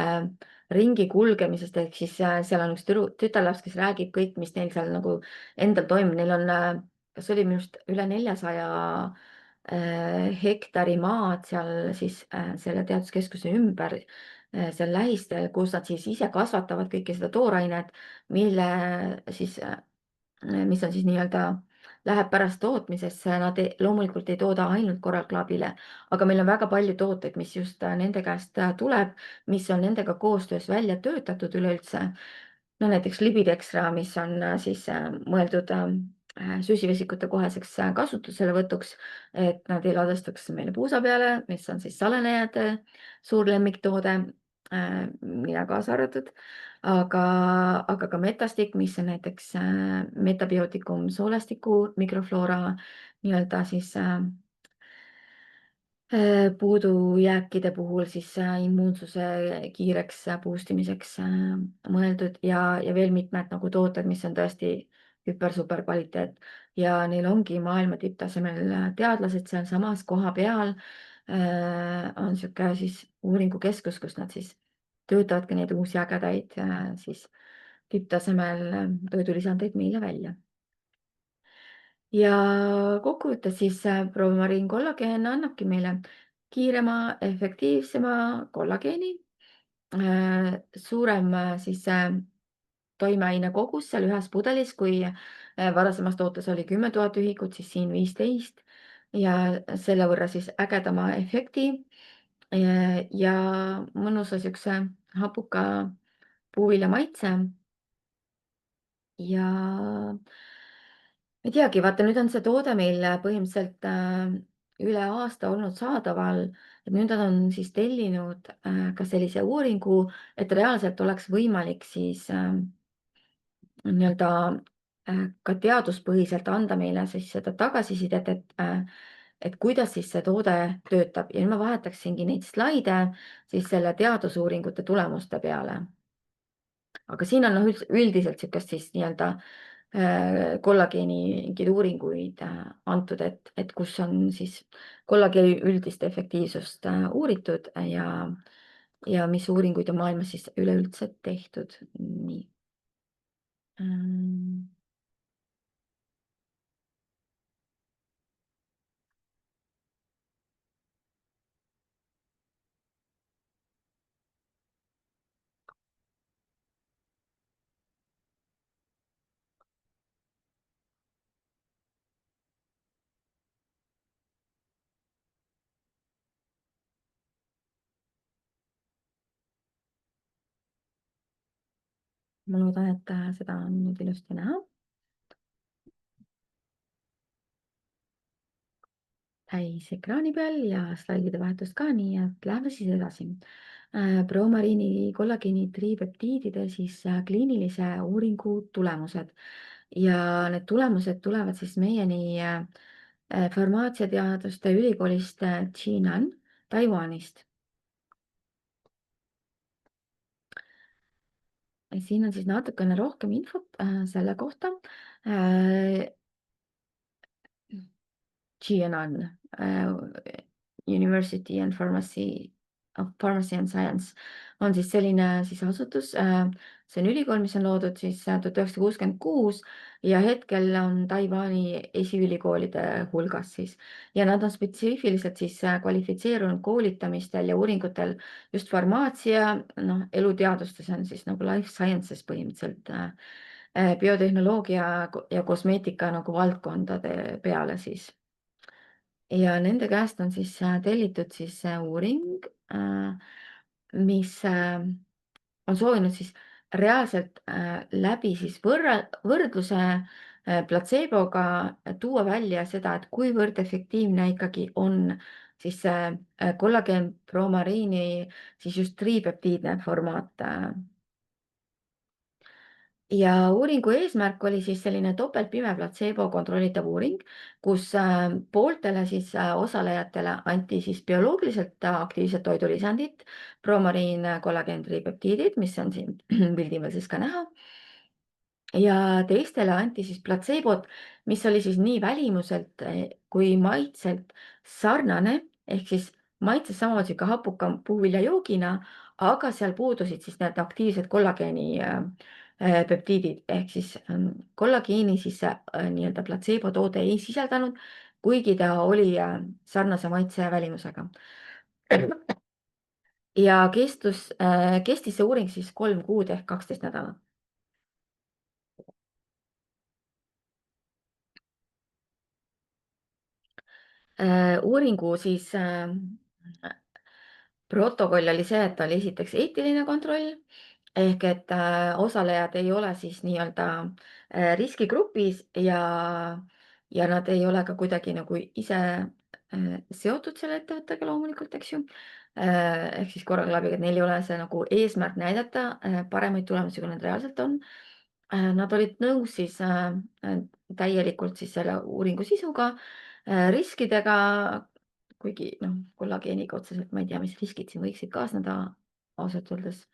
ringi kulgemisest, ehk siis seal on üks tütarlaps, kes räägib kõik, mis neil seal nagu endal toimub, neil on, kas oli minu arust üle 400 hektari maad seal siis selle teaduskeskuse ümber, seal lähistel, kus nad siis ise kasvatavad kõike seda toorainet, mille siis mis on siis nii-öelda, läheb pärast tootmisesse, nad loomulikult ei tooda ainult Coral Clubile, aga meil on väga palju tooteid, mis just nende käest tuleb, mis on nendega koostöös välja töötatud üleüldse. No näiteks Libidextra, mis on siis mõeldud süsivesikute koheseks kasutuselevõtuks, et nad ei ladestuks meile puusa peale, mis on siis salenejate suur lemmiktoode, mina kaasa arvatud, aga ka Metastic, mis on näiteks metabiotikum soolestiku mikrofloora nii-öelda siis puudujääkide puhul siis immuunsuse kiireks boost imiseks mõeldud ja veel mitmed nagu tooted, mis on tõesti hüper-super kvaliteet ja neil ongi maailma tipptasemel teadlased sealsamas koha peal. On niisugune siis uuringukeskus, kus nad siis töötavadki neid uusi ägedaid siis tipptasemel toidulisandeid meile välja. Ja kokkuvõttes siis proua Marin kollageen annabki meile kiirema, efektiivsema kollageeni, suurem siis toimeaine kogus seal ühes pudelis, kui varasemas tootes oli 10 000 ühikut, siis siin 15 ja selle võrra siis ägedama efekti ja mõnusa siukse hapuka puuvilja maitse ja ei teagi, vaata nüüd on see toode meil põhimõtteliselt üle aasta olnud saadaval, et nüüd nad on siis tellinud ka sellise uuringu, et reaalselt oleks võimalik siis nii-öelda ka teaduspõhiselt anda meile siis seda tagasisidet, et kuidas siis see toode töötab ja nüüd ma vahetaksingi neid slaide siis selle teadusuuringute tulemuste peale. Aga siin on üldiselt niisugust siis nii-öelda kollageeni mingeid uuringuid antud, et kus on siis kollageeni üldist efektiivsust uuritud ja mis uuringuid on maailmas siis üleüldse tehtud. Nii. Ma loodan, et seda on nüüd ilusti näha. Täis ekraani peal ja slaidide vahetust ka, nii et läheme siis edasi. Promariini kollageeni tripeptiidide siis kliinilise uuringu tulemused ja need tulemused tulevad siis meieni farmaatsiateaduste ülikoolist Jinan Taiwanist. Siin on siis natukene rohkem infot selle kohta. Äh, GNN, University and Pharmacy of Pharmacy and Science on siis selline siis asutus. See on ülikool, mis on loodud siis 1966 ja hetkel on Taiwan'i esiülikoolide hulgas siis. Ja nad on spetsiifiliselt siis kvalifitseerunud koolitamistel ja uuringutel just farmaatsia, noh, eluteadustes on siis nagu life sciences põhimõtteliselt biotehnoloogia ja kosmeetika nagu valdkondade peale siis. Ja nende käest on siis tellitud siis uuring, mis on soovinud siis reaalselt läbi siis võrdluse platseeboga tuua välja seda, et kuivõrd efektiivne ikkagi on siis kollageen bromariini siis just tripeptiidne formaat. Ja uuringu eesmärk oli siis selline topeltpime platseebo kontrollitav uuring, kus pooltele siis osalejatele anti siis bioloogiliselt aktiivset toidulisandit, bromariin, kollageen, tripeptiidid, mis on siin pildi peal siis ka näha. Ja teistele anti siis platseebot, mis oli siis nii välimuselt kui maitselt sarnane, ehk siis maitses samamoodi sihuke hapuka puuviljajoogina, aga seal puudusid siis need aktiivsed kollageeni peptiidid ehk siis kollageeni siis nii-öelda platseebo toode ei sisaldanud, kuigi ta oli sarnase maitse ja välimusega. Ja kestis see uuring siis 3 kuud ehk 12 nädalat. Uuringu siis protokoll oli see, et oli esiteks eetiline kontroll ehk et osalejad ei ole siis nii-öelda riskigrupis ja nad ei ole ka kuidagi nagu ise seotud selle ettevõttega loomulikult, eks ju. Ehk siis korraga läbi, et neil ei ole see nagu eesmärk näidata paremaid tulemusi, kui nad reaalselt on. Nad olid nõus siis täielikult siis selle uuringu sisuga, riskidega, kuigi noh, kollageeniga otseselt ma ei tea, mis riskid siin võiksid kaasneda ausalt öeldes.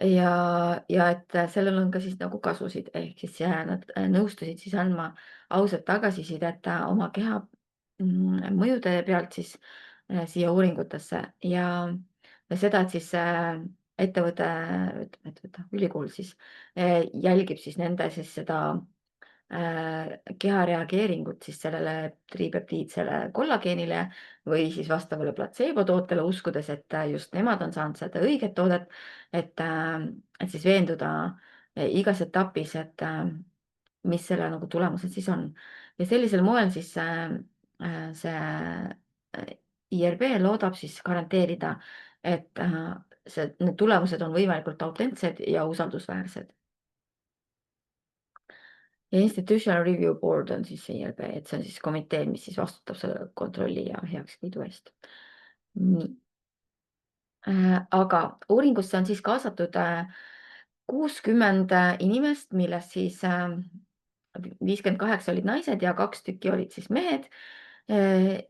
Ja et sellel on ka siis nagu kasusid, ehk siis nad nõustusid siis andma ausat tagasisidet oma keha mõjude pealt siis siia uuringutesse ja seda, et siis ettevõte, ülikool siis jälgib siis nende siis seda keha reageeringut siis sellele tripeptiidsele kollageenile või siis vastavale platseebotootele, uskudes, et just nemad on saanud seda õiget toodet, et siis veenduda igas etapis, et mis selle nagu tulemused siis on. Ja sellisel moel siis see IRB loodab siis garanteerida, et need tulemused on võimalikult autentsed ja usaldusväärsed. Ja Institutional Review Board on siis IRB, et see on siis komitee, mis siis vastutab selle kontrolli ja heakskiidu eest. Nii. Aga uuringusse on siis kaasatud 60 inimest, millest siis 58 olid naised ja 2 tükki olid siis mehed.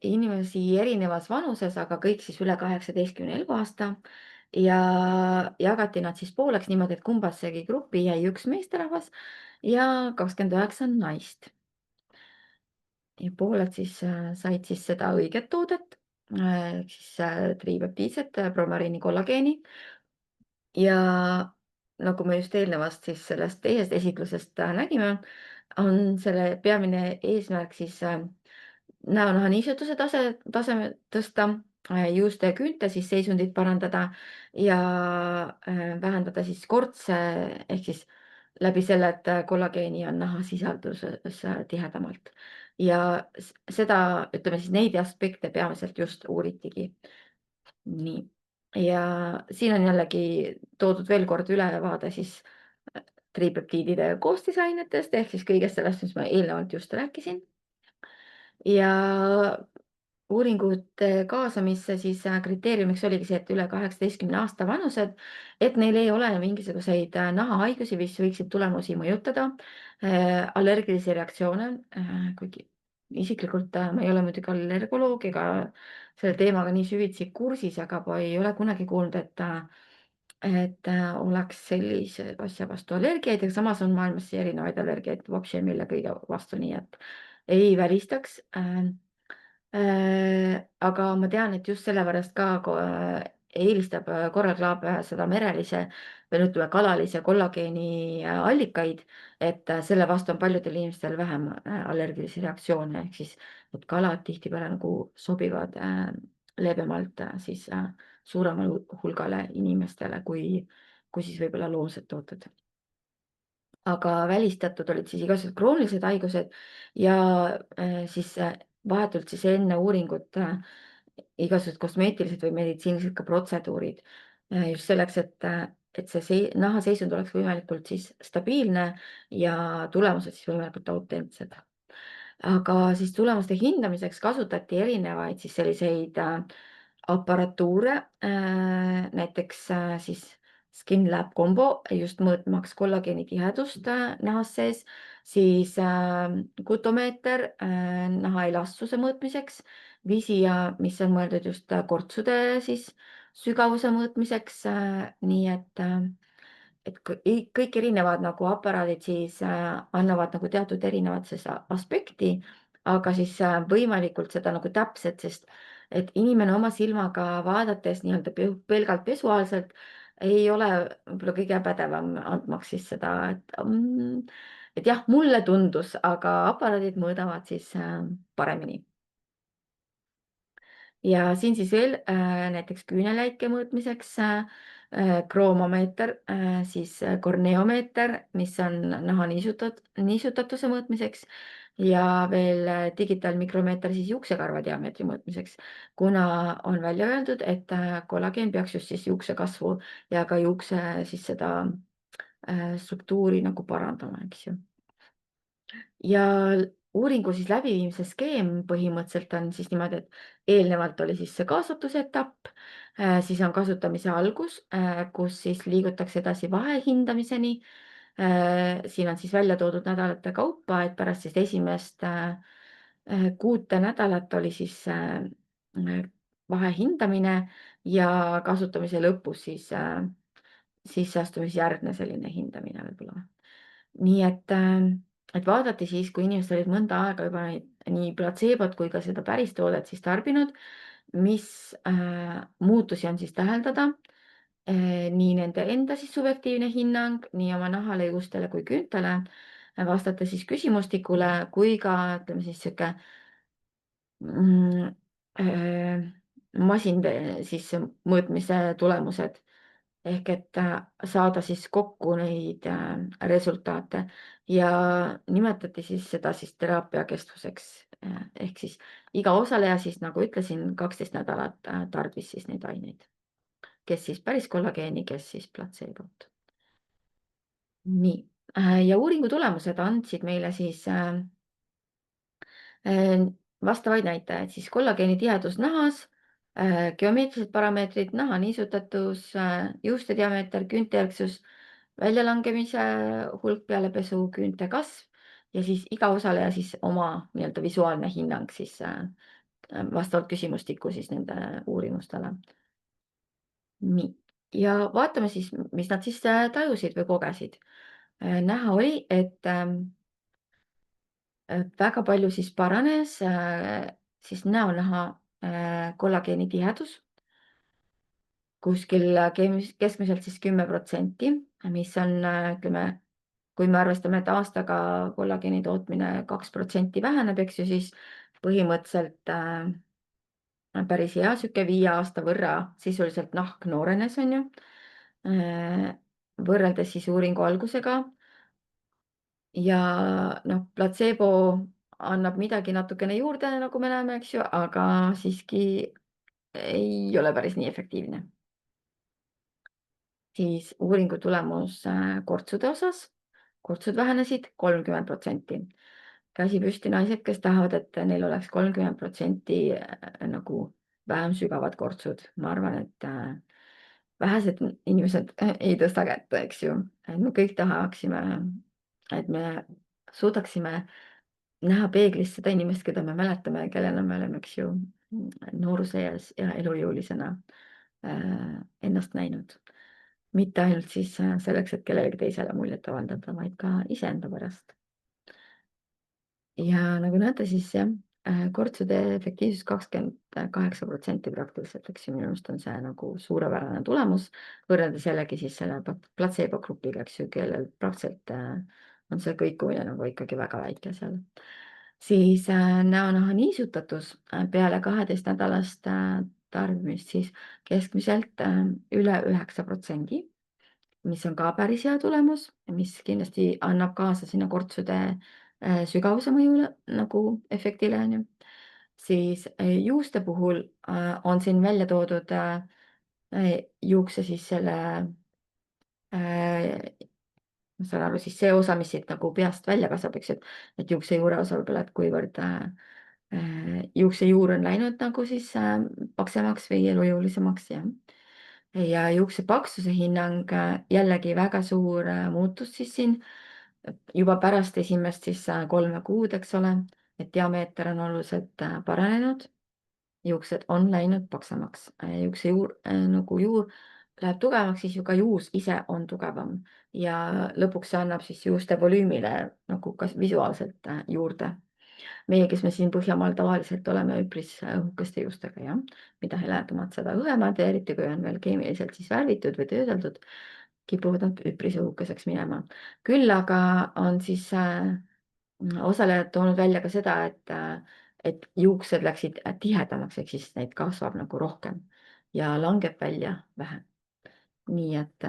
Inimesi erinevas vanuses, aga kõik siis üle 18 eluaasta ja jagati nad siis pooleks niimoodi, et kumbassegi gruppi jäi üks meesterahvas ja 29 naist. Ja pooled siis said siis seda õiget toodet, ehk siis tripeptiidset bromariini kollageeni. Ja nagu me just eelnevast siis sellest teisest esitlusest nägime, on selle peamine eesmärk siis näonaha niisutuse taseme tõsta, juuste ja küünte siis seisundit parandada ja vähendada siis kortse ehk siis läbi selle, et kollageeni on nahasisalduses tihedamalt. Ja seda, ütleme siis neid aspekte peamiselt just uuritigi. Nii. Ja siin on jällegi toodud veel kord ülevaade siis tripeptiidide koostisainetest ehk siis kõigest sellest, mis ma eelnevalt just rääkisin. Ja uuringute kaasamisse siis kriteeriumiks oligi see, et üle 18 aasta vanused, et neil ei ole mingisuguseid nahahaigusi, mis võiksid tulemusi mõjutada, allergilisi reaktsioone, kuigi isiklikult ma ei ole muidugi allergoloog ega selle teemaga nii süvitsi kursis, aga ma ei ole kunagi kuulnud, et oleks sellise asja vastu allergiaid, aga samas on maailmas erinevaid allergiaid voобще mille kõige vastu, nii et ei välistaks. Aga ma tean, et just sellepärast ka eelistab Coral Club seda merelise või ütleme, kalalise kollageeni allikaid, et selle vastu on paljudel inimestel vähem allergilisi reaktsioone, ehk siis need kalad tihtipeale nagu sobivad leebemalt siis suuremale hulgale inimestele kui siis võib-olla loomsed tooted. Aga välistatud olid siis igasugused kroonilised haigused ja siis vahetult siis enne uuringut igasugused kosmeetilised või meditsiinilised ka protseduurid. Just selleks, et see nahaseisund oleks võimalikult siis stabiilne ja tulemused siis võimalikult autentsed. Aga siis tulemuste hindamiseks kasutati erinevaid siis selliseid aparatuure, näiteks siis Skin Lab Combo just mõõtmaks kollageeni tihedust nahas sees, siis gutomeeter naha elastsuse mõõtmiseks, Visia, mis on mõeldud just kortsude siis sügavuse mõõtmiseks, nii et kõik erinevad nagu aparaadid siis annavad nagu teatud erinevat siis aspekti, aga siis võimalikult seda nagu täpset, sest et inimene oma silmaga vaadates nii-öelda pelgalt pesuaalselt ei ole võib-olla kõige pädevam andmaks siis seda, et jah, mulle tundus, aga aparaadid mõõdavad siis paremini. Ja siin siis veel näiteks küünelläike mõõtmiseks kroomomeeter, siis korneomeeter, mis on naha niisutatuse mõõtmiseks ja veel digitaalmikromeeter siis juuksekarva diameetri mõõtmiseks, kuna on välja öeldud, et kollageen peaks just siis juuksekasvu ja ka juukse siis seda struktuuri nagu parandama, eks ju. Ja uuringu siis läbiviimise skeem põhimõtteliselt on siis niimoodi, et eelnevalt oli siis see kaasatuse etapp, siis on kasutamise algus, kus siis liigutakse edasi vahehindamiseni. Siin on siis välja toodud nädalate kaupa, et pärast siis esimest 6 nädalat oli siis vahehindamine ja kasutamise lõpus siis sisseastumisjärgne selline hindamine võib-olla. Nii et vaadati siis, kui inimesed olid mõnda aega juba nii platseebot kui ka seda päris toodet siis tarbinud, mis muutusi on siis täheldada, nii nende enda siis subjektiivne hinnang nii oma nahalõigustele kui küüntele, vastata siis küsimustikule kui ka ütleme siis sihuke masin siis mõõtmise tulemused ehk et saada siis kokku neid resultaate ja nimetati siis seda siis teraapia kestvuseks. Ehk siis iga osaleja siis nagu ütlesin, 12 nädalat tarbis siis neid aineid, kes siis päris kollageeni, kes siis platseebot. Nii, ja uuringu tulemused andsid meile siis vastavaid näitajaid, siis kollageeni tihedus nahas, geomeetrilised parameetrid, naha niisutatus, juuste diameeter, küüntejalgsus, väljalangemise hulk peale pesu, küünte kasv ja siis iga osaleja siis oma nii-öelda visuaalne hinnang siis vastavalt küsimustikku siis nende uurimustele. Nii, ja vaatame siis, mis nad siis tajusid või kogesid. Näha oli, et väga palju siis paranes siis näonaha kollageeni tihedus kuskil keskmiselt siis 10%, mis on, ütleme, kui me arvestame, et aastaga kollageeni tootmine 2% väheneb, eks ju, siis põhimõtteliselt päris hea, sihuke 5 aasta võrra sisuliselt nahk noorenes, on ju. Võrreldes siis uuringu algusega ja noh, platseebo annab midagi natukene juurde, nagu me näeme, eks ju, aga siiski ei ole päris nii efektiivne. Siis uuringu tulemus kortsude osas. Kortsud vähenesid 30%. Käsi püsti naised, kes tahavad, et neil oleks 30% nagu vähem sügavad kortsud. Ma arvan, et vähesed inimesed ei tõsta kätt, eks ju. Et me kõik tahaksime, et me suudaksime näha peeglis seda inimest, keda me mäletame, kellena me oleme, eks ju, nooruse eas ja elujõulisena ennast näinud. mitte ainult siis selleks, et kellelegi teisele muljet avaldada, vaid ka iseenda pärast. ja nagu näete, siis jah, kortsude efektiivsus 28% praktiliselt, eks ju, minu arust on see nagu suurepärane tulemus, võrreldes jällegi siis selle platseebo grupiga, eks ju, kellel praktiliselt on see kõikumine nagu ikkagi väga väike seal. Siis näonaha niisutatus peale 12 nädalast tarbimist siis keskmiselt üle 9%, mis on ka päris hea tulemus, mis kindlasti annab kaasa sinna kortsude sügavuse mõjule nagu efektile on ju. Siis juuste puhul on siin välja toodud juukse siis selle ma saan aru, siis see osa, mis siit nagu peast välja kasvab, eks ju, et juuksejuure osa võib-olla, et kuivõrd juuksejuur on läinud nagu siis paksemaks või elujõulisemaks ja juukse paksuse hinnang jällegi väga suur muutus siis siin juba pärast esimest siis 3 kuud, eks ole, et diameeter on oluliselt paranenud. Juuksed on läinud paksemaks, juuksejuur nagu juur läheb tugevamaks, siis ju ka juus ise on tugevam ja lõpuks see annab siis juuste volüümile nagu kas visuaalselt juurde. Meie, kes me siin Põhjamaal tavaliselt oleme üpris õhukeste juustega, jah, mida heledamad, seda õhemad ja eriti kui on veel keemiliselt siis värvitud või töödeldud, kipuvad nad üpris õhukeseks minema. Küll aga on siis osalejad toonud välja ka seda, et juuksed läksid tihedamaks, ehk siis neid kasvab nagu rohkem ja langeb välja vähem. nii et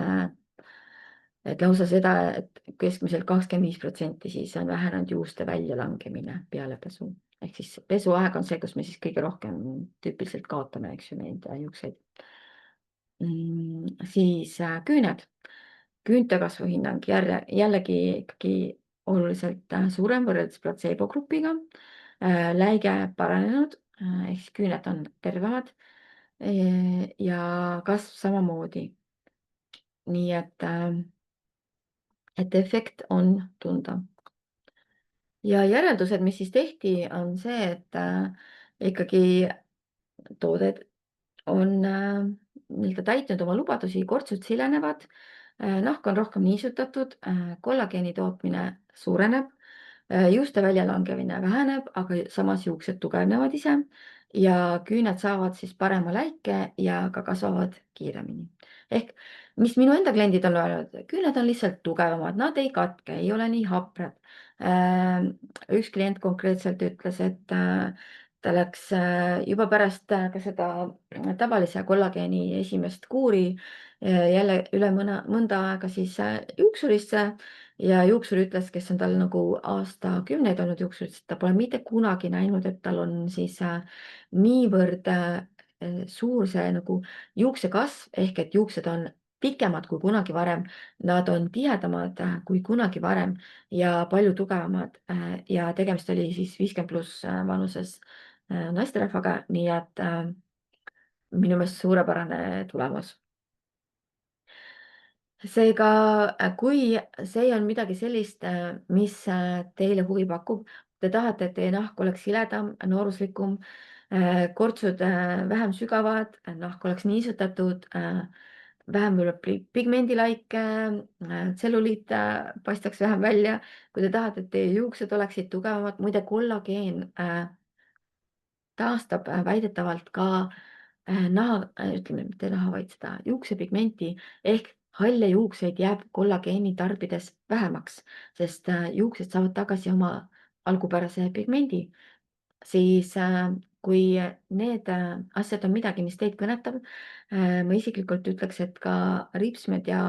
lausa seda, et keskmiselt 25% siis on vähenenud juuste väljalangemine peale pesu. Ehk siis pesuaeg on see, kus me siis kõige rohkem tüüpiliselt kaotame, eks ju, neid juukseid. Siis küüned. Küünte kasvu hinnang jällegi ikkagi oluliselt suurem võrreldes platseebo grupiga. Läige paranenud, ehk siis küüned on tervemad ja kasv samamoodi. nii et efekt on tunda. Ja järeldused, mis siis tehti, on see, et ikkagi tooded on nii-öelda täitnud oma lubadusi, kortsud silenevad, nahk on rohkem niisutatud, kollageeni tootmine suureneb, juuste väljalangemine väheneb, aga samas juuksed tugevnevad ise ja küüned saavad siis parema läike ja ka kasvavad kiiremini. Ehk mis minu enda kliendid on öelnud, küüned on lihtsalt tugevamad, nad ei katke, ei ole nii haprad. Üks klient konkreetselt ütles, et ta läks juba pärast ka seda tavalise kollageeni esimest kuuri jälle üle mõnda aega siis juuksurisse ja juuksur ütles, kes on tal nagu aastakümneid olnud juuksuris, et ta pole mitte kunagi näinud, et tal on siis niivõrd suur see nagu juuksekasv ehk et juuksed on pikemad kui kunagi varem, nad on tihedamad kui kunagi varem ja palju tugevamad ja tegemist oli siis 50+ vanuses naisterahvaga, nii et minu meelest suurepärane tulemus. Seega, kui see on midagi sellist, mis teile huvi pakub, te tahate, et teie nahk oleks siledam, nooruslikum, kortsud vähem sügavad, nahk oleks niisutatud, vähem võib-olla pigmendilaike, tselluliit paistaks vähem välja. kui te tahate, et teie juuksed oleksid tugevamad, muide kollageen taastab väidetavalt ka naha, ütleme mitte naha, vaid seda juuksepigmenti ehk halle juukseid jääb kollageeni tarbides vähemaks, sest juuksed saavad tagasi oma algupärase pigmendi. Siis kui need asjad on midagi, mis teid kõnetab, ma isiklikult ütleks, et ka ripsmed ja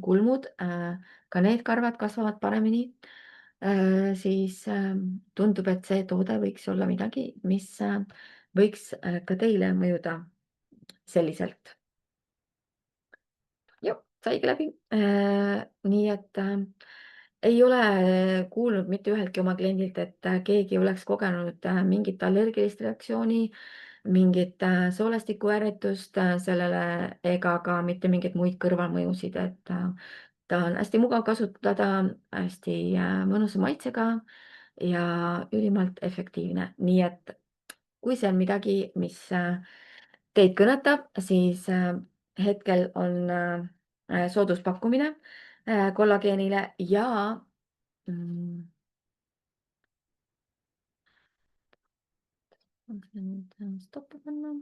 kulmud, ka need karvad kasvavad paremini. Siis tundub, et see toode võiks olla midagi, mis võiks ka teile mõjuda selliselt. Jah, saigi läbi. Nii et ei ole kuulnud mitte üheltki oma kliendilt, et keegi oleks kogenud mingit allergilist reaktsiooni, mingit soolestikuärritust sellele ega ka mitte mingeid muid kõrvalmõjusid, et ta on hästi mugav kasutada, hästi mõnusa maitsega ja ülimalt efektiivne. Nii et kui see on midagi, mis teid kõnetab, siis hetkel on sooduspakkumine kollageenile ja mm, ma mõtlen nüüd stoppi panna.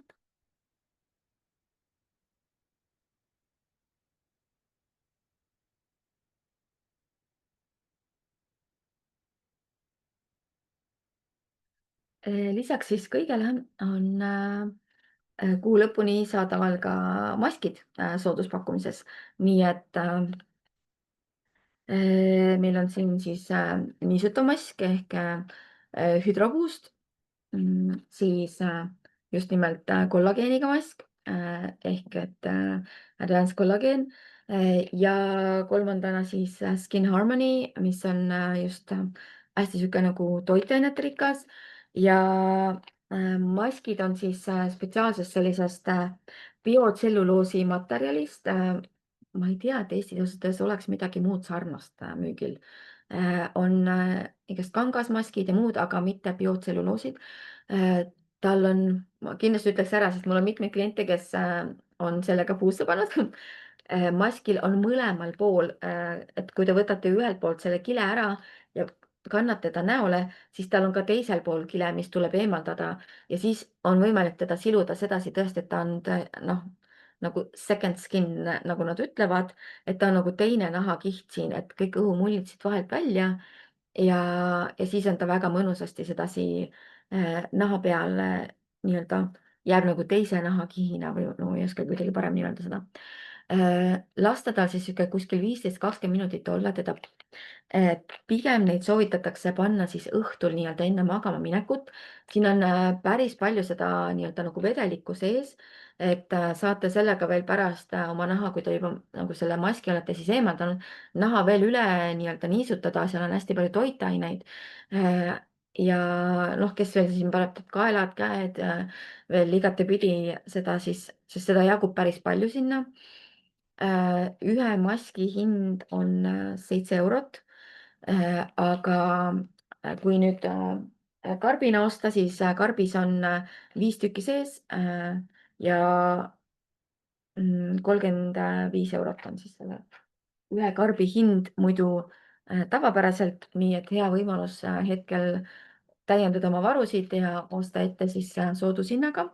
Lisaks siis kõigele on kuu lõpuni saadaval ka maskid sooduspakkumises. Nii et meil on siin siis niisutamask ehk hüdropuust, siis just nimelt kollageeniga mask ehk et Advanced Collagen ja kolmandana siis Skin Harmony, mis on just hästi sihuke nagu toitainete rikas ja maskid on siis spetsiaalsest sellisest biotselluloosi materjalist. Ma ei tea, et Eestis ausalt öeldes oleks midagi muud sarnast müügil. On igast kangasmaskid ja muud, aga mitte biotselluloosid. Tal on, ma kindlasti ütleks ära, sest mul on mitmeid kliente, kes on sellega puusse pannud. Maskil on mõlemal pool, et kui te võtate ühelt poolt selle kile ära ja kannate ta näole, siis tal on ka teisel pool kile, mis tuleb eemaldada ja siis on võimalik teda siluda sedasi tõesti, et ta on noh, nagu second skin, nagu nad ütlevad, et ta on nagu teine nahakiht siin, et kõik õhumullid siit vahelt välja ja, ja siis on ta väga mõnusasti sedasi naha peal nii-öelda jääb nagu teise nahakihina või no ei oska kuidagi paremini öelda seda. Lasta tal siis sihuke kuskil 15-20 minutit olla teda. Pigem neid soovitatakse panna siis õhtul nii-öelda enne magama minekut. Siin on päris palju seda nii-öelda nagu vedelikku sees, et saate sellega veel pärast oma naha, kui te juba nagu selle maski olete siis eemaldanud, naha veel üle nii-öelda niisutada, seal on hästi palju toitaineid. Ja noh, kes veel siin paneb kaelad, käed veel igatepidi seda siis, sest seda jagub päris palju sinna. Ühe maski hind on 7 eurot. Aga kui nüüd karbina osta, siis karbis on 5 tükki sees ja 35 eurot on siis selle ühe karbi hind muidu tavapäraselt, nii et hea võimalus hetkel täiendada oma varusid ja osta ette siis soodushinnaga.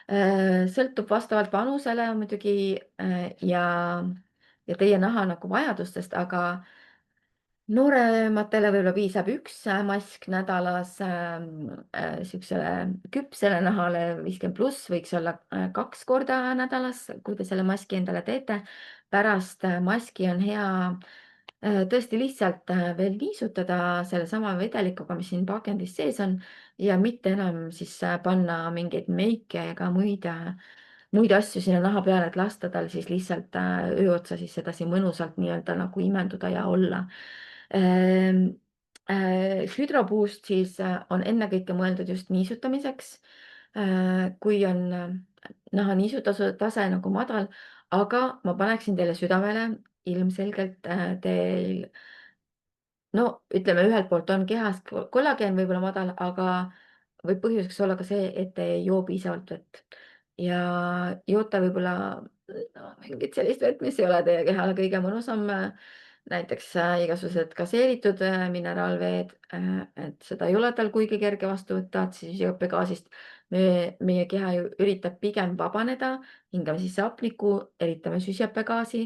Sõltub vastavalt vanusele muidugi ja teie naha nagu vajadustest, aga noorematele võib-olla piisab üks mask nädalas, siuksele küpsele nahale 50+ võiks olla 2 korda nädalas, kui te selle maski endale teete. Pärast maski on hea tõesti lihtsalt veel niisutada sellesama vedelikuga, mis siin pakendis sees on ja mitte enam siis panna mingeid meike ega muid asju sinna naha peale, et lasta tal siis lihtsalt öö otsa siis sedasi mõnusalt nii-öelda nagu imenduda ja olla. Hüdropuust siis on ennekõike mõeldud just niisutamiseks. Kui on naha niisutase nagu madal, aga ma paneksin teile südamele, ilmselgelt teil no ütleme, ühelt poolt on kehas kollageen võib-olla madal, aga võib põhjuseks olla ka see, et te ei joo piisavalt vett ja joote võib-olla no, mingit sellist vett, mis ei ole teie kehale kõige mõnusam. Näiteks igasugused gaseeritud mineraalveed, et seda ei ole tal kuigi kerge vastu võtta, et siis süsihappegaasist meie keha ju üritab pigem vabaneda, hingame sisse hapnikku, eritame süsihappegaasi,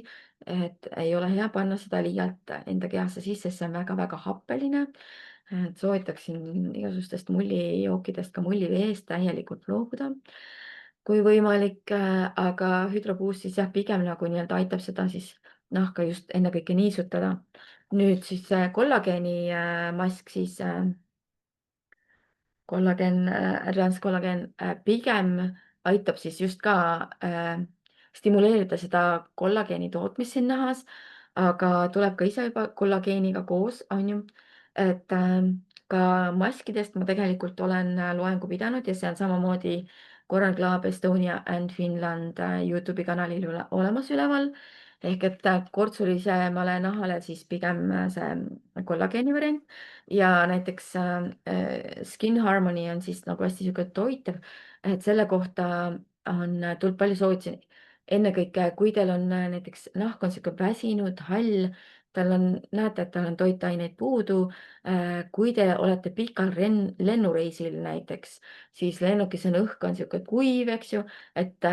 et ei ole hea panna seda liialt enda kehasse sisse, see on väga-väga happeline. Soovitaksin igasugustest mullijookidest, ka mulliveest täielikult loobuda, kui võimalik, aga hüdropuust siis jah, pigem nagu nii-öelda aitab seda siis nahka just ennekõike niisutada. Nüüd siis kollageeni mask siis kollagen, Advanced Collagen pigem aitab siis just ka stimuleerida seda kollageeni tootmist siin nahas, aga tuleb ka ise juba kollageeniga koos, on ju. Et ka maskidest ma tegelikult olen loengu pidanud ja see on samamoodi Coral Club Estonia and Finland Youtube'i kanalil olemas üleval. ehk et kortsulisemale nahale siis pigem see kollageeni variant ja näiteks Skin Harmony on siis nagu hästi sihuke toitev, et selle kohta tuleb palju soovitusi. ennekõike, kui teil on näiteks nahk on sihuke väsinud, hall, tal on, näete, et tal on toitaineid puudu. kui te olete pikal lennureisil näiteks, siis lennukis on õhk on sihuke kuiv, eks ju, et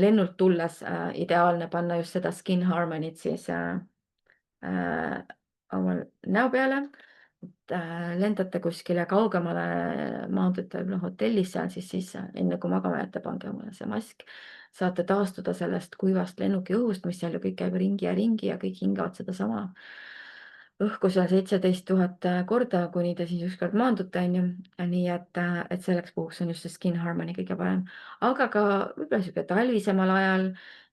lennult tulles ideaalne panna just seda Skin Harmony't siis äh, oma näo peale. lendate kuskile kaugemale, maandute võib-olla hotellis seal, siis enne kui magama jääte, pange omale see mask. saate taastuda sellest kuivast lennuki õhust, mis seal ju kõik käib ringi ja kõik hingavad sedasama õhku seal 17 000 korda, kuni te siis ükskord maandute, onju. nii et selleks puhuks on just see Skin Harmony kõige parem, aga ka võib-olla sihuke talvisemal ajal,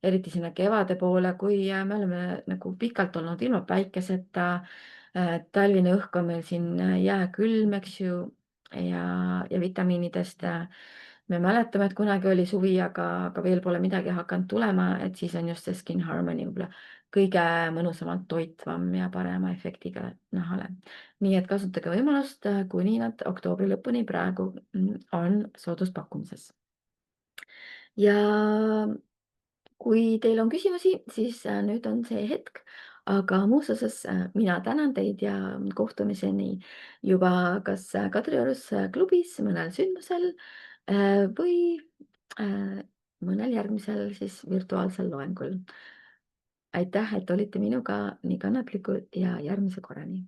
eriti sinna kevade poole, kui me oleme nagu pikalt olnud ilma päikeseta. talvine õhk on meil siin jääkülm, eks ju, ja vitamiinidest. me mäletame, et kunagi oli suvi, aga veel pole midagi hakanud tulema, et siis on just see Skin Harmony võib-olla kõige mõnusamalt toitvam ja parema efektiga nahale. nii et kasutage võimalust, kuni nad oktoobri lõpuni praegu on sooduspakkumises. ja kui teil on küsimusi, siis nüüd on see hetk, aga muus osas mina tänan teid ja kohtumiseni juba kas Kadriorus klubis mõnel sündmusel või mõnel järgmisel siis virtuaalsel loengul. aitäh, et olite minuga nii kannatlikud ja järgmise korrani.